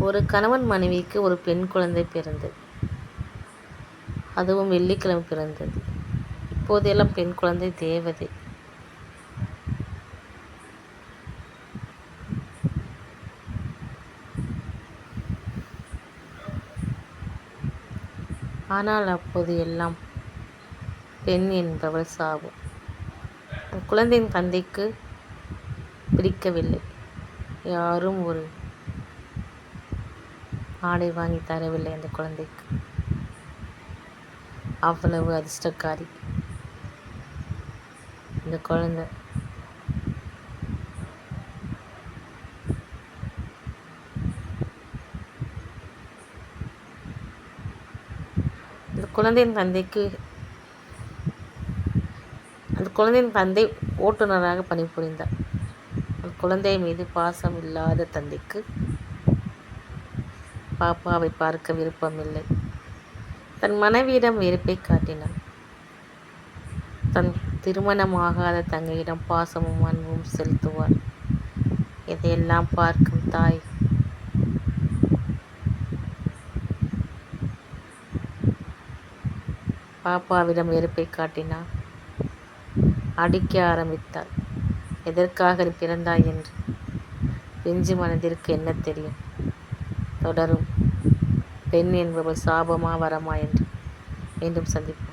ஒரு கணவன் மனைவிக்கு ஒரு பெண் குழந்தை பிறந்தது. அதுவும் வெள்ளிக்கிழமை பிறந்தது. இப்போதெல்லாம் பெண் குழந்தை தேவதை. ஆனால் அப்போது எல்லாம் பெண் என்பவள் சாபம். குழந்தையின் தந்தைக்கு பிடிக்கவில்லை. யாரும் ஒரு ஆடை வாங்கி தரவில்லை அந்த குழந்தைக்கு. அவ்வளவு அதிர்ஷ்டக்காரி இந்த குழந்தை. அந்த குழந்தையின் தந்தை ஓட்டுநராக பணிபுரிந்தார். அந்த குழந்தை மீது பாசம் இல்லாத தந்தைக்கு பாப்பாவை பார்க்க விருப்பமில்லை. தன் மனைவியிடம் வெறுப்பை காட்டினார். தன் திருமணமாகாத தங்கையிடம் பாசமும் அன்பும் செலுத்துவார். இதையெல்லாம் பார்க்கும் தாய் பாப்பாவிடம் வெறுப்பை காட்டினார். அடிக்க ஆரம்பித்தார். எதற்காக பிறந்தாய் என்று பிஞ்சு மனதிற்கு என்ன தெரியும்? தொடரும். பெண் என்பவள் சாபமா வரமா என்று மீண்டும் சந்திப்போம்.